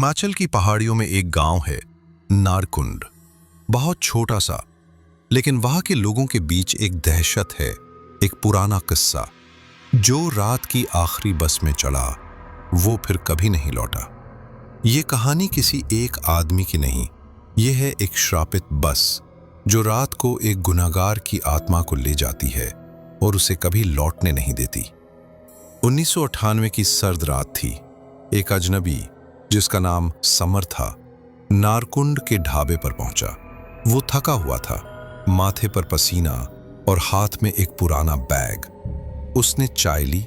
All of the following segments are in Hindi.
हिमाचल की पहाड़ियों में एक गांव है, नारकुंड। बहुत छोटा सा, लेकिन वहां के लोगों के बीच एक दहशत है, एक पुराना किस्सा। जो रात की आखिरी बस में चढ़ा, वो फिर कभी नहीं लौटा। ये कहानी किसी एक आदमी की नहीं, ये है एक श्रापित बस जो रात को एक गुनहगार की आत्मा को ले जाती है और उसे कभी लौटने नहीं देती। 1998 की सर्द रात थी। एक अजनबी जिसका नाम समर था, नारकुंड के ढाबे पर पहुंचा। वो थका हुआ था, माथे पर पसीना और हाथ में एक पुराना बैग। उसने चाय ली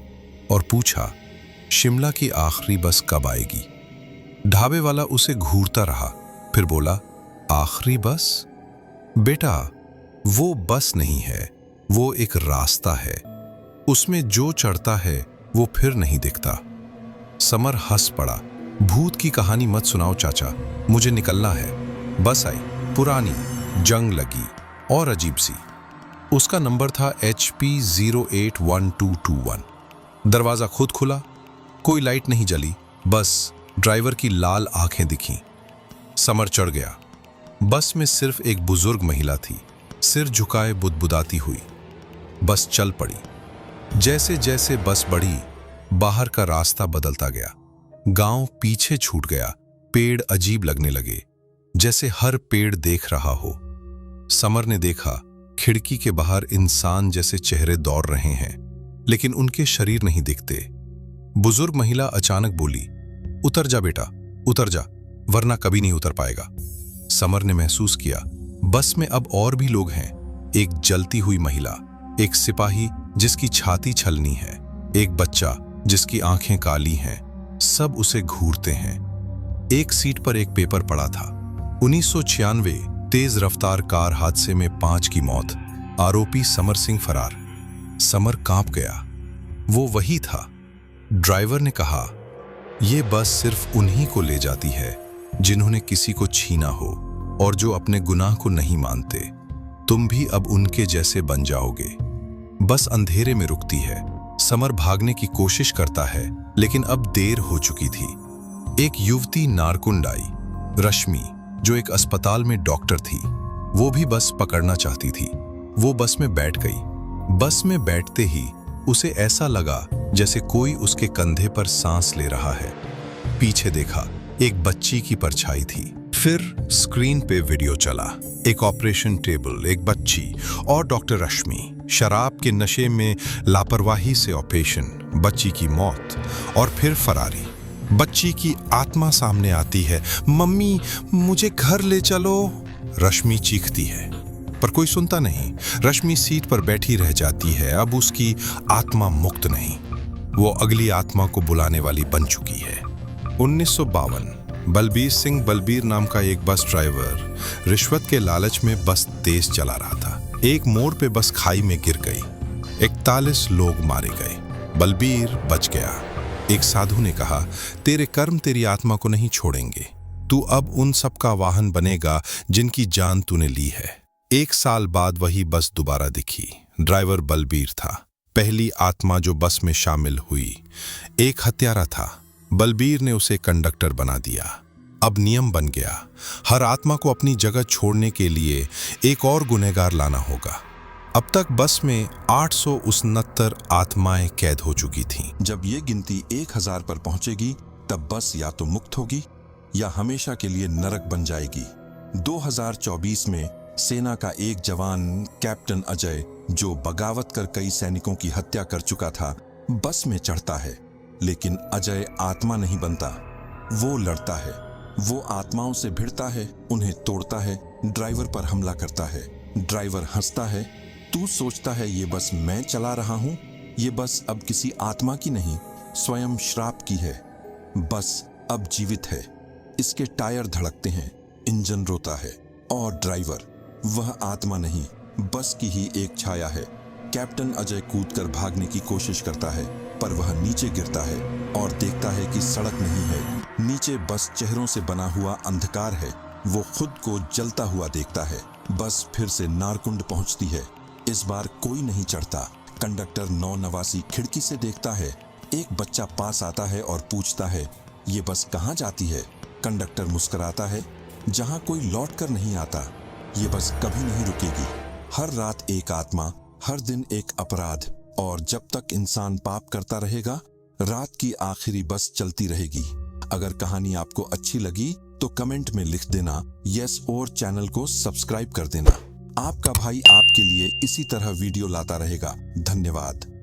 और पूछा, शिमला की आखिरी बस कब आएगी? ढाबे वाला उसे घूरता रहा, फिर बोला, आखिरी बस? बेटा, वो बस नहीं है, वो एक रास्ता है। उसमें जो चढ़ता है वो फिर नहीं दिखता। समर हंस पड़ा। भूत की कहानी मत सुनाओ चाचा, मुझे निकलना है। बस आई, पुरानी, जंग लगी और अजीब सी। उसका नंबर था HP 081221। दरवाजा खुद खुला, कोई लाइट नहीं जली, बस ड्राइवर की लाल आंखें दिखीं। समर चढ़ गया। बस में सिर्फ एक बुजुर्ग महिला थी, सिर झुकाए बुदबुदाती हुई। बस चल पड़ी। जैसे जैसे बस बढ़ी, बाहर का रास्ता बदलता गया। गांव पीछे छूट गया। पेड़ अजीब लगने लगे, जैसे हर पेड़ देख रहा हो। समर ने देखा, खिड़की के बाहर इंसान जैसे चेहरे दौड़ रहे हैं, लेकिन उनके शरीर नहीं दिखते। बुजुर्ग महिला अचानक बोली, उतर जा बेटा, उतर जा, वरना कभी नहीं उतर पाएगा। समर ने महसूस किया, बस में अब और भी लोग हैं। एक जलती हुई महिला, एक सिपाही जिसकी छाती छलनी है, एक बच्चा जिसकी आंखें काली हैं। सब उसे घूरते हैं। एक सीट पर एक पेपर पड़ा था, 1996 तेज रफ्तार कार हादसे में 5 की मौत, आरोपी समर सिंह फरार। समर कांप गया। वो वही था। ड्राइवर ने कहा, यह बस सिर्फ उन्हीं को ले जाती है जिन्होंने किसी को छीना हो और जो अपने गुनाह को नहीं मानते। तुम भी अब उनके जैसे बन जाओगे। बस अंधेरे में रुकती है। समर भागने की कोशिश करता है, लेकिन अब देर हो चुकी थी। एक युवती नारकुंड आई, रश्मि, जो एक अस्पताल में डॉक्टर थी। वो भी बस पकड़ना चाहती थी। वो बस में बैठ गई। बस में बैठते ही उसे ऐसा लगा जैसे कोई उसके कंधे पर सांस ले रहा है। पीछे देखा, एक बच्ची की परछाई थी। फिर स्क्रीन पे वीडियो चला। एक ऑपरेशन टेबल, एक बच्ची और डॉक्टर रश्मि। शराब के नशे में लापरवाही से ऑपरेशन, बच्ची की मौत और फिर फरारी। बच्ची की आत्मा सामने आती है, मम्मी मुझे घर ले चलो। रश्मि चीखती है, पर कोई सुनता नहीं। रश्मि सीट पर बैठी रह जाती है। अब उसकी आत्मा मुक्त नहीं, वो अगली आत्मा को बुलाने वाली बन चुकी है। 1952, बलबीर सिंह बलबीर नाम का एक बस ड्राइवर रिश्वत के लालच में बस तेज चला रहा था। एक मोड़ पे बस खाई में गिर गई। 41 लोग मारे गए। बलबीर बच गया। एक साधु ने कहा, तेरे कर्म तेरी आत्मा को नहीं छोड़ेंगे। तू अब उन सब का वाहन बनेगा जिनकी जान तूने ली है। 1 साल बाद वही बस दोबारा दिखी। ड्राइवर बलबीर था। पहली आत्मा जो बस में शामिल हुई एक हत्यारा था। बलबीर ने उसे कंडक्टर बना दिया। अब नियम बन गया, हर आत्मा को अपनी जगह छोड़ने के लिए एक और गुनहगार लाना होगा। अब तक बस में 869 आत्माएं कैद हो चुकी थीं। जब ये गिनती 1000 पर पहुंचेगी, तब बस या तो मुक्त होगी या हमेशा के लिए नरक बन जाएगी। 2024 में सेना का एक जवान कैप्टन अजय, जो बगावत कर कई सैनिकों की हत्या कर चुका था, बस में चढ़ता है। लेकिन अजय आत्मा नहीं बनता, वो लड़ता है। वो आत्माओं से भिड़ता है, उन्हें तोड़ता है, ड्राइवर पर हमला करता है। ड्राइवर हंसता है। तू सोचता है ये बस मैं चला रहा हूं? ये बस अब किसी आत्मा की नहीं, स्वयं श्राप की है। बस अब जीवित है। इसके टायर धड़कते हैं, इंजन रोता है, और ड्राइवर वह आत्मा नहीं, बस की ही एक छाया है। कैप्टन अजय कूदकर भागने की कोशिश करता है, पर वह नीचे गिरता है और देखता है कि सड़क नहीं है, नीचे बस चेहरों से बना हुआ अंधकार है। वो खुद को जलता हुआ देखता है। बस फिर से नारकुंड पहुंचती है। इस बार कोई नहीं चढ़ता। कंडक्टर 9 खिड़की से देखता है। एक बच्चा पास आता है और पूछता है, ये बस कहाँ जाती है? कंडक्टर मुस्कुराता है, जहां कोई लौट कर नहीं आता। ये बस कभी नहीं रुकेगी। हर रात एक आत्मा, हर दिन एक अपराध, और जब तक इंसान पाप करता रहेगा, रात की आखिरी बस चलती रहेगी। अगर कहानी आपको अच्छी लगी तो कमेंट में लिख देना यस और चैनल को सब्सक्राइब कर देना। आपका भाई आपके लिए इसी तरह वीडियो लाता रहेगा। धन्यवाद।